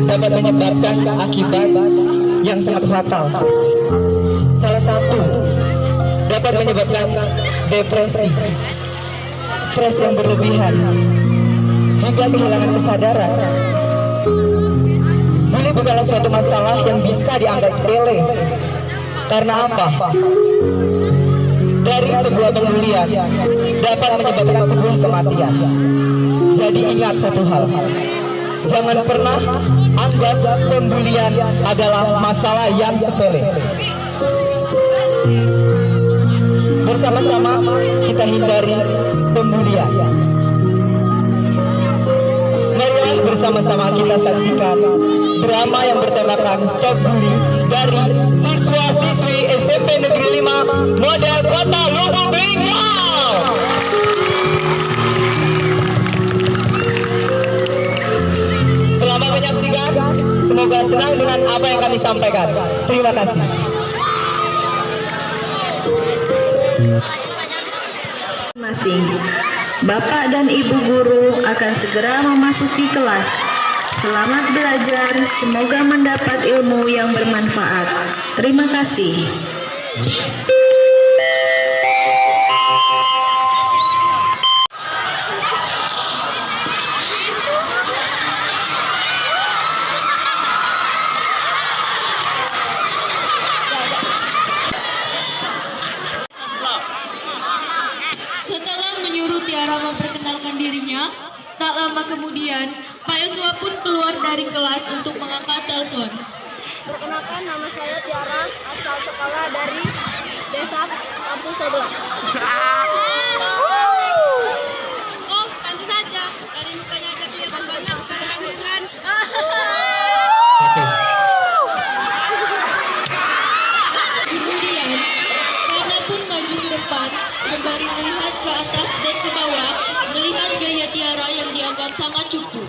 dapat menyebabkan akibat yang sangat fatal. Salah satu dapat menyebabkan depresi, stres yang berlebihan, hingga kehilangan kesadaran. Bully bukanlah suatu masalah yang bisa dianggap sepele. Karena apa? Dari sebuah pembulian dapat menyebabkan sebuah kematian. Jadi ingat satu hal, jangan pernah anggap pembulian adalah masalah yang sepele. Bersama-sama kita hindari pembulian. Marilah bersama-sama kita saksikan drama yang bertemakan Stop Bully dari siswa-siswi SMP Negeri 5 Model Kota Lubuk Linggau. Selamat menyaksikan, semoga senang dengan apa yang kami sampaikan. Terima kasih. Masing. Bapak dan Ibu guru akan segera memasuki kelas. Selamat belajar, semoga mendapat ilmu yang bermanfaat. Terima kasih. Setelah menyuruh Tiara memperkenalkan dirinya, tak lama kemudian, Pak Yosua pun keluar dari kelas untuk mengangkat telepon. Perkenalkan, nama saya Tiara, asal sekolah dari desa kampung sebelah. Oh, pantas saja. Dari mukanya aja kelihatan banyak kandungan. Kemudian, Karna pun maju ke depan, sembari melihat ke atas dan ke bawah, melihat gaya Tiara yang dianggap sangat cupu.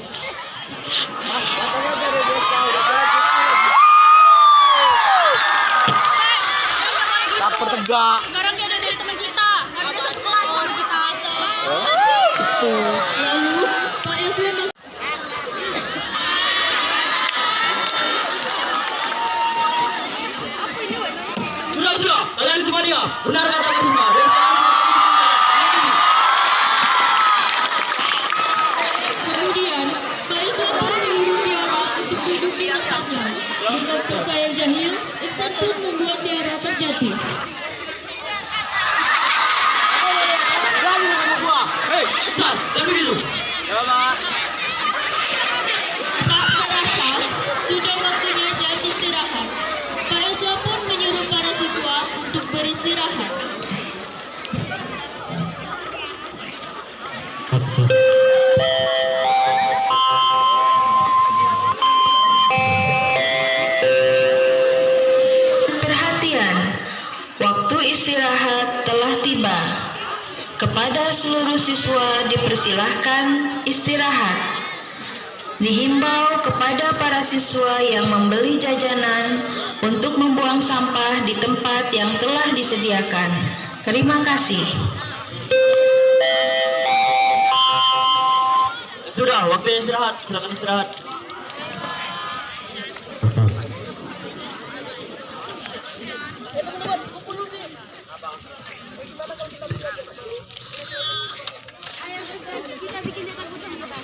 Caper tegak. Sekarang dia ada dari teman kita, ada satu kelas sama kita. Lalu Pak Yosua Sudah, kalian semuanya benar kata Mas semua. Dan kemudian Pak Yosua pun menyuruh Tiara untuk duduk di atasnya. Dengan tingkah yang jahil, Iksan pun membuat Tiara terjatuh. hei, Iksan, jangan begitu. Tak terasa, sudah waktunya jam istirahat. Pak Yosua pun menyuruh para siswa untuk beristirahat. Perhatian, waktu istirahat telah tiba. Kepada seluruh siswa dipersilahkan istirahat. Dihimbau kepada para siswa yang membeli jajanan untuk membuang sampah di tempat yang telah disediakan. Terima kasih. Sudah, waktunya istirahat. Silakan istirahat. Kita bikin jatah putih kita.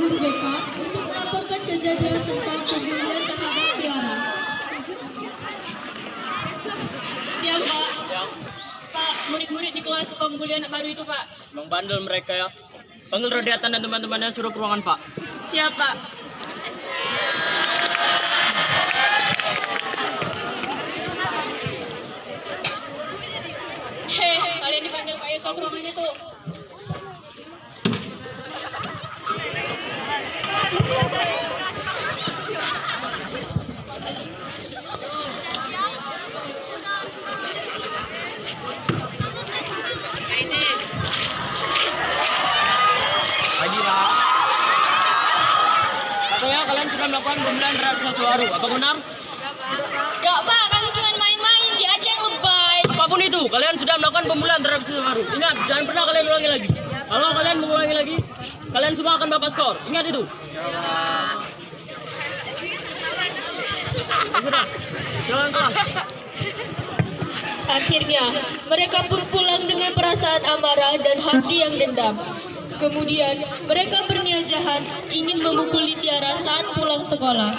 guru BK untuk melaporkan kejadian tentang pembulian terhadap Tiara. Siap, Pak. Pak, murid-murid di kelas suka membuli anak baru itu, Pak. Emang bandel mereka ya. Panggil Rodiatan dan teman-temannya, suruh ke ruangan, Pak. Siap, Pak. Hei, kalian dipanggil Pak Yusuf ke ruangan itu. Katanya kalian sudah melakukan pembulian terhadap sesuatu. Apa benar? Gak, Pak, kami cuma main-main, dia aja yang lebay. Apapun itu, kalian sudah melakukan pembulian terhadap sesuatu. Ingat, jangan pernah kalian ulangi lagi. Kalau kalian mengulangi lagi, kalian semua akan bapak skor. Ingat itu. Ya sudah, jalan kelas. Akhirnya, mereka pun pulang dengan perasaan amarah dan hati yang dendam. Kemudian, mereka berniat jahat ingin memukuli Tiara saat pulang sekolah.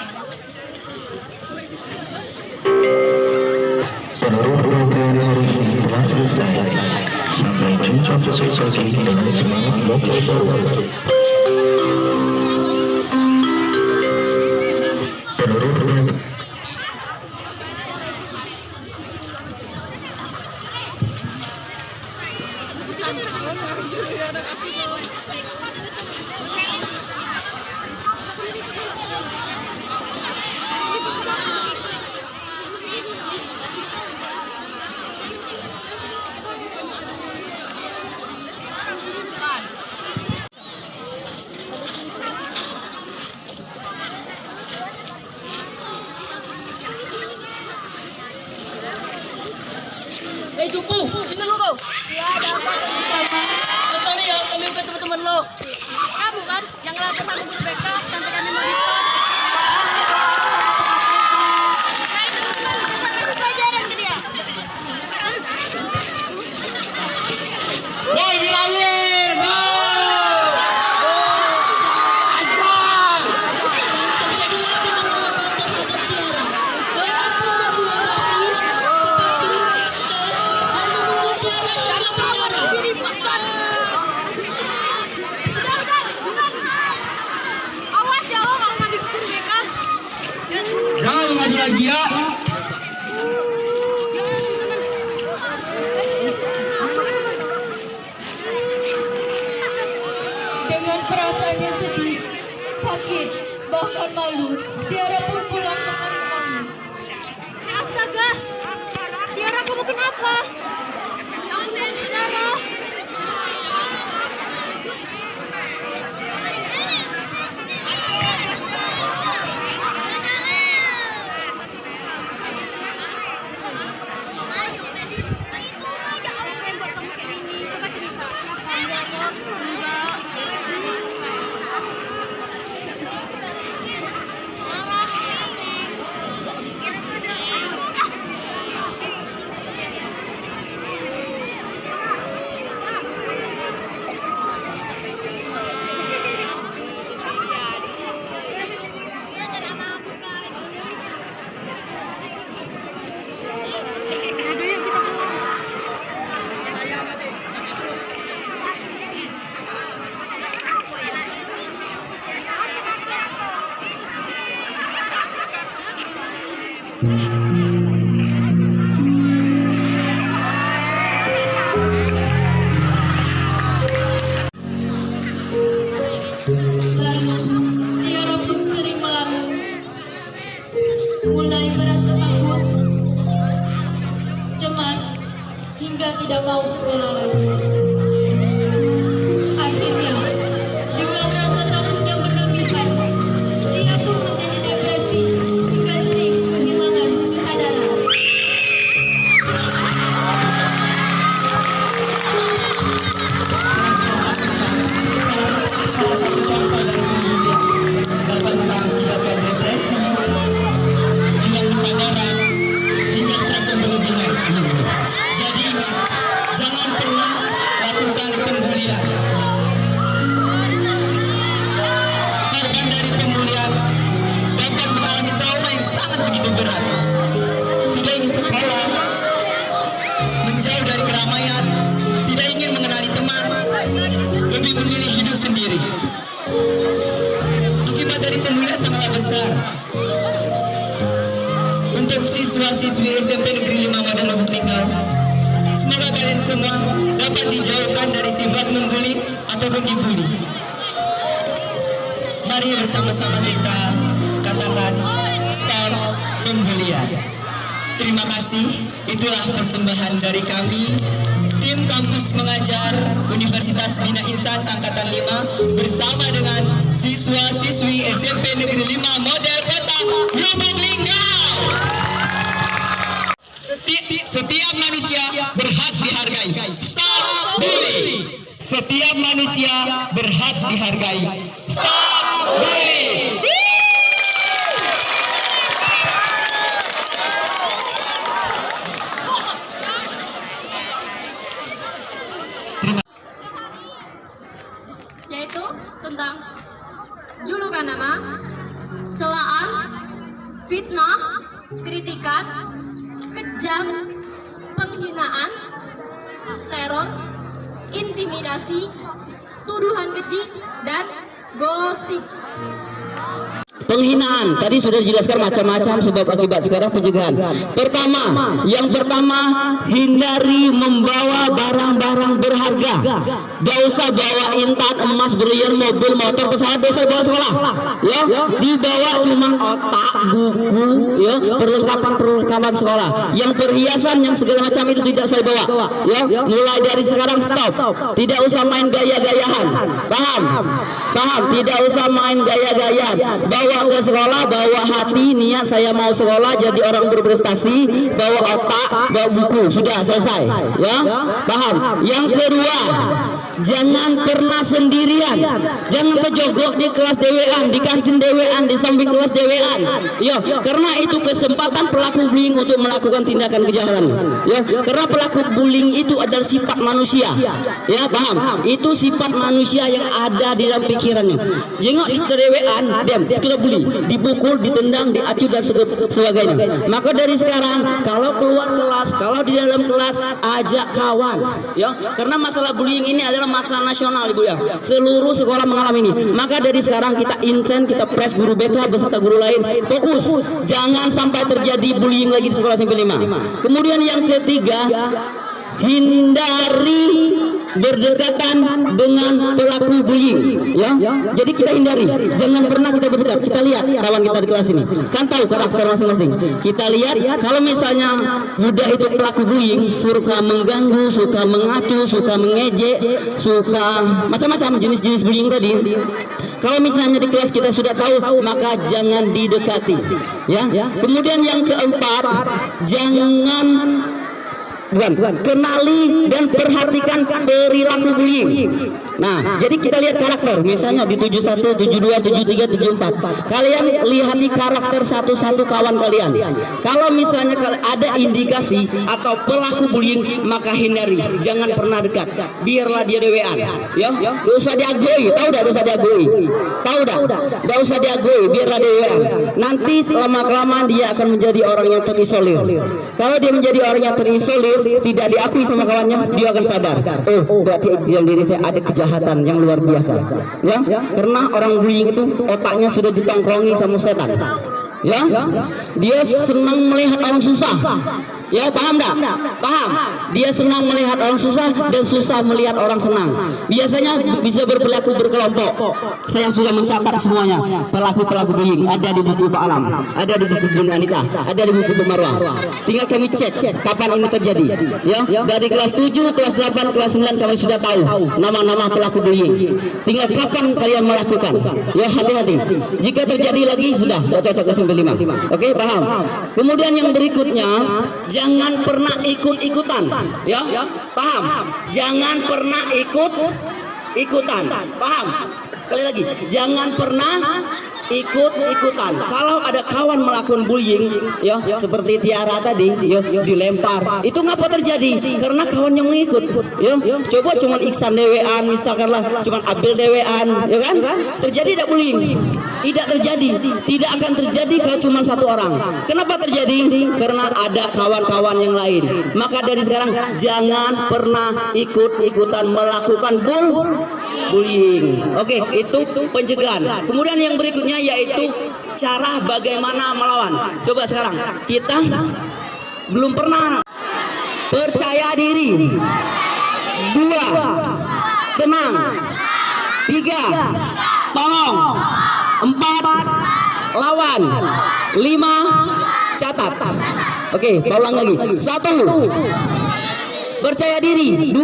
Seluruh rangkaian hari ini telah selesai. Sampai jumpa besok lagi dengan semangat belajar baru. Hei, Cupu, sini lu kau. Iya, ada apa? Sorry ya, kami bukan teman-teman lo. Kamu kan yang lapor sama guru BK sampai kami mau diskon. Hai teman-teman, kita kasih pelajaran ke dia. Woi, bilangin! Dan terjadilah penolakan terhadap Tiara. Mereka pun membuang nasi, sepatu, tas, dan memukul Tiara hingga berdarah. Awas ya lo kalau mandi ke guru BK. Jangan maju lagi ya. Dengan perasaan yang sedih, sakit, bahkan malu, Tiara pun pulang dengan menangis. Astaga, Tiara kamu kenapa? Tiara. Coba cerita. Lalu, Tiara pun sering melamun. Mulai merasa takut, cemas, hingga tidak mau sekolah lagi. Akhirnya, dengan rasa takut yang berlebihan, dia pun menjadi depresi hingga sering kehilangan kesadaran. Dapat mengakibatkan depresi, hilang kesadaran, hingga stres yang berlebihan. Jadi ingat, jangan pernah terlalu berat. Tidak ingin sekolah, menjauh dari keramaian, tidak ingin mengenali teman, lebih memilih hidup sendiri. Akibat dari pemulihan sangatlah besar. Untuk siswa-siswi SMP Negeri 5 Model Lubuk Linggau, semoga kalian semua dapat dijauhkan dari sifat membuli ataupun dibully. Mari bersama-sama kita katakan stop pembulian. Terima kasih. Itulah persembahan dari kami, tim kampus mengajar Universitas Bina Insan Angkatan 5 bersama dengan siswa-siswi SMP Negeri 5 Model Kota Lubuk Linggau. Setiap manusia berhak dihargai. Stop bully. Setiap manusia berhak dihargai. Stop bully. Yaitu tentang julukan nama, celaan, fitnah, kritikan, kejam, penghinaan, teror, intimidasi, tuduhan keji, dan gosip. Penghinaan tadi sudah dijelaskan macam-macam sebab akibat. Sekarang pencegahan. Yang pertama hindari membawa barang-barang berharga. Gak usah bawa intan, emas, berlian, mobil, motor, pesawat, gak usah bawa sekolah. Ya, dibawa cuma otak, buku, ya, perlengkapan sekolah. Yang perhiasan, yang segala macam itu tidak saya bawa. Ya, mulai dari sekarang stop. Tidak usah main gaya-gayahan. Paham? Tidak usah main gaya-gayahan. Bawa ke sekolah, bawa hati, niat saya mau sekolah jadi orang berprestasi, bawa otak, bawa buku, sudah selesai. Ya, paham? Yang kedua, jangan pernah sendirian. Jangan kejogok di kelas dewean, di kantin dewean, di samping kelas dewean. Ya, karena itu kesempatan pelaku bullying untuk melakukan tindakan kejahatan. Ya, karena pelaku bullying itu adalah sifat manusia. Ya, paham? Itu sifat manusia yang ada di dalam pikirannya. Jengok di dewean, kita bully, dipukul, ditendang, diacu dan sebagainya. Maka dari sekarang kalau keluar kelas, kalau di dalam kelas ajak kawan, ya, karena masalah bullying ini adalah masalah nasional, Ibu ya. Seluruh sekolah mengalami ini. Maka dari sekarang kita intent, kita press guru BK beserta guru lain fokus, jangan sampai terjadi bullying lagi di sekolah SMP 5. Kemudian yang ketiga, hindari berdekatan dengan pelaku bullying, ya. Jadi kita hindari, jangan pernah kita berdekat. Kita lihat kawan kita di kelas ini, kan tahu karakter masing-masing. Kita lihat kalau misalnya budak itu pelaku bullying, suka mengganggu, suka mengacu, suka mengejek, suka macam-macam jenis-jenis bullying tadi. Kalau misalnya di kelas kita sudah tahu, maka jangan didekati, ya. Kemudian yang keempat, kenali dan perhatikan perilaku bullying. Nah, jadi kita lihat karakter, misalnya di 71, 72, 73, 74. Kalian lihati karakter satu-satu kawan kalian. Kalau misalnya ada indikasi atau pelaku bullying, maka hindari, jangan pernah dekat. Biarlah dia dewean, ya. Gak usah diagoi, tahu dah, gak usah diagoi. Tahu dah, gak usah diagoi, biarlah dewean. Nanti lama-kelamaan dia akan menjadi orang yang terisolir. Kalau dia menjadi orang yang terisolir, tidak diakui sama kawannya, dia akan sadar, oh berarti dalam diri saya ada kejahatan yang luar biasa, ya. Karena orang bullying itu otaknya sudah ditongkrongi sama setan, ya. Dia senang melihat orang susah, ya. Paham enggak? Paham? Dia senang melihat orang susah dan susah melihat orang senang. Biasanya bisa berperilaku berkelompok. Saya sudah mencatat semuanya pelaku-pelaku bullying, ada di buku Pak Alam, ada di buku Bunda Anita, ada di buku Bu Marwah. Tinggal kami cek kapan ini terjadi, ya. Dari kelas 7, kelas 8, kelas 9 kami sudah tahu nama-nama pelaku bullying. Tinggal kapan kalian melakukan, ya. Hati-hati, jika terjadi lagi sudah cocok ke SMP 5. Oke, paham? Kemudian yang berikutnya, jangan pernah ikut-ikutan, ya. Paham? Jangan pernah ikut-ikutan. Paham? Sekali lagi, jangan pernah ikut-ikutan. Kalau ada kawan melakukan bullying, ya seperti Tiara tadi, ya dilempar, itu ngapa terjadi? Karena kawannya mengikut. Ya, coba cuman Iksan dewean, misalkanlah cuman Abil dewean, ya kan? Terjadi tidak bullying? Tidak terjadi. Tidak akan terjadi kalau cuma satu orang. Kenapa terjadi? Karena ada kawan-kawan yang lain. Maka dari sekarang jangan pernah ikut-ikutan melakukan bullying. Oke, itu pencegahan. Kemudian yang berikutnya yaitu cara bagaimana melawan. Coba sekarang kita belum pernah. Percaya diri. 2, tenang. 3, tolong. 4, lawan. 5, catat. Oke, ulang lagi. 1, percaya diri. 2,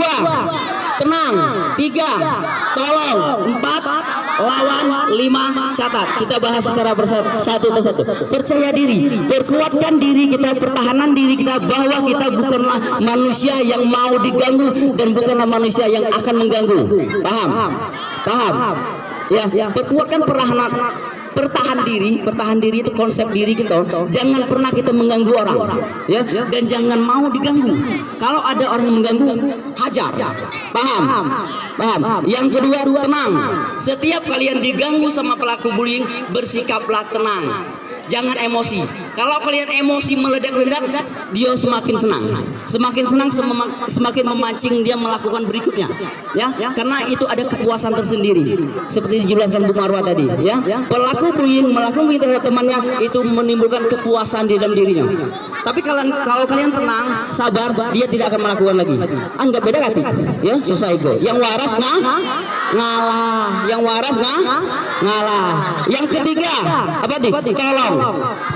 tenang. 3, tolong. 4, lawan. 5, catat. Kita bahas secara satu persatu. Percaya diri, perkuatkan diri kita, pertahanan diri kita bahwa kita bukanlah manusia yang mau diganggu dan bukanlah manusia yang akan mengganggu. Paham? Ya, perkuatkan pertahan diri itu konsep diri kita. Jangan pernah kita mengganggu orang, ya, dan jangan mau diganggu. Kalau ada orang yang mengganggu, hajar. Paham? Yang kedua, tenang. Setiap kalian diganggu sama pelaku bullying, bersikaplah tenang. Jangan emosi. Kalau kalian emosi meledak-ledak, dia semakin senang. Semakin memancing dia melakukan berikutnya. Ya, karena itu ada kepuasan tersendiri. Seperti dijelaskan Bu Marwah tadi, ya. Pelaku bullying melakukan bullying terhadap temannya itu menimbulkan kepuasan di dalam dirinya. Tapi kalau kalian tenang, sabar, dia tidak akan melakukan lagi. Anggap beda hati, ya, selesai itu. Yang waras ngalah. Yang ketiga, apa nih? Tolong.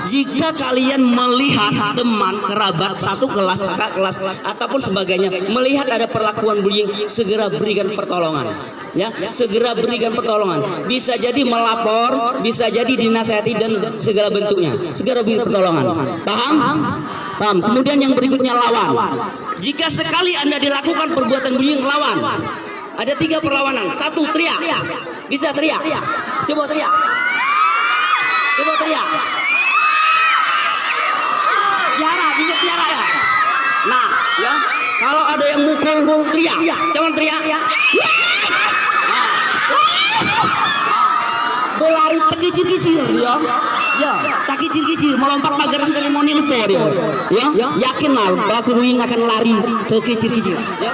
Jika kalian melihat teman, kerabat, satu kelas, kakak kelas, ataupun sebagainya, melihat ada perlakuan bullying, segera berikan pertolongan. Ya, segera berikan pertolongan. Bisa jadi melapor, bisa jadi dinasihati dan segala bentuknya. Segera beri pertolongan. Paham? Kemudian yang berikutnya lawan. Jika sekali Anda dilakukan perbuatan bullying, lawan. Ada 3 perlawanan. 1, teriak. Bisa teriak? Coba teriak. Tiara, bisa tiara ya? Nah, ya. Kalau ada yang mukul, teriak. Jangan teriak. Berlari tekicir-kicir, ya. Ya, tak kicir-kicir, melompat pagar dari moni lupa dia. Ya, yakinlah pelaku bullying akan lari tekicir-kicir, ya.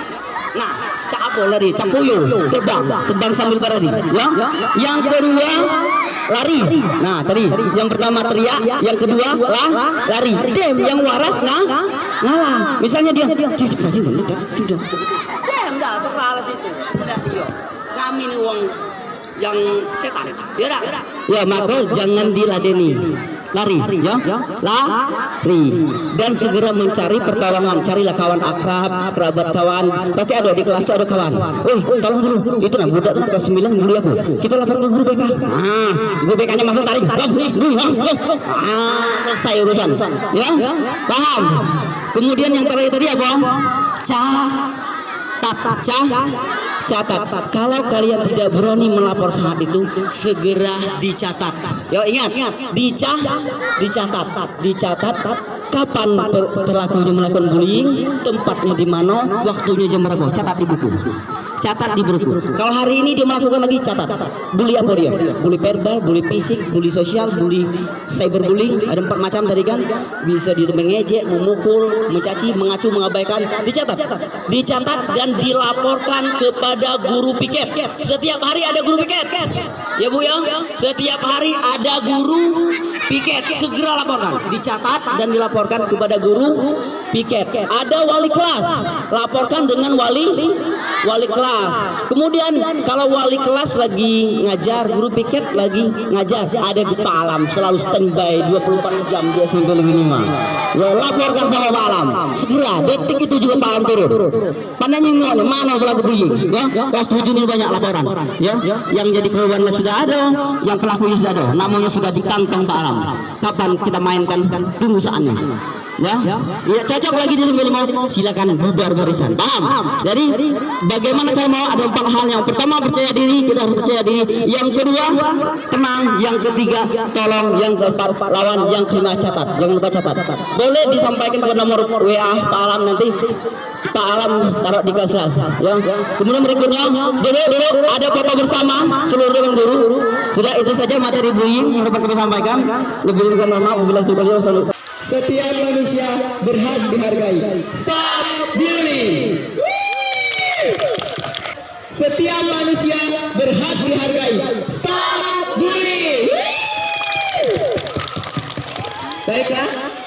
Nah, cak apa lari? Cak puyuh, terbang, sedang sambil berlari, ya. Yang kedua, lari. Nah, tadi yang pertama teriak, yang kedua lari. Dem, yang waras ngalah. Misalnya dia tidak. Dem dah soal situ. Tidak dia. Kami nih wong yang setan. Ya dah. Ya, maka jangan diladeni. Lari, ya. Lari. Dan segera mencari pertolongan. Carilah kawan akrab, kerabat kawan. Pasti ada di kelas itu ada kawan. Tolong dulu. Itu nah budak tuh kelas 9 bully aku. Kita lapor ke guru BK. Guru BK-nya masuk tarik. Selesai urusan. Ya? Paham? Kemudian yang terakhir tadi apa? Catat. Kalau kalian tidak berani melapor saat itu, segera dicatat. Yo, ingat, dicatat. Kapan pelakunya melakukan bullying, tempatnya di mana, waktunya jam berapa, catat di buku. Kalau hari ini dia melakukan lagi, catat. Bully apa dia? Bully verbal, bully fisik, bully sosial, bully cyberbullying. Ada 4 macam tadi kan. Bisa dia mengejek, memukul, mencaci, mengacu, mengabaikan. Dicatat dan dilaporkan kepada guru piket. Setiap hari ada guru piket. Ya Bu ya. Setiap hari ada guru piket. Segera laporkan. Dicatat dan dilaporkan kepada guru piket. Ada wali kelas. Laporkan dengan wali kelas. Kemudian kalau wali kelas lagi ngajar, guru piket lagi ngajar, ada di Pak Alam selalu standby 24 jam dia sampai lebih 5. Ya, laporkan sama Pak Alam. Segera, detik itu juga Pak Alam turun. Pandangnya mana pelaku bullying, ya. Kelas 7 ini banyak laporan, ya. Yang jadi korban sudah ada, yang pelakunya sudah ada, namanya sudah di kantong Pak Alam. Kapan kita mainkan, tunggu saatnya. Ya, cocok cocok lagi di 95, silakan bubar barisan. Paham? Jadi bagaimana saya mau ada 4 hal. Yang pertama percaya diri, kita harus percaya diri. Yang kedua tenang. Yang ketiga tolong. Yang keempat lawan. Yang kelima catat. Jangan lupa catat. Boleh disampaikan ke nomor WA Pak Alam nanti. Pak Alam taruh di kelas ya. Kemudian berikutnya dulu ada foto bersama seluruh dewan guru. Sudah itu saja materi bullying yang dapat kami sampaikan. Lebih kurang maaf bila wassalamualaikum. Setiap manusia berhak dihargai. Stop bullying. Setiap manusia berhak dihargai. Stop bullying. Baiklah.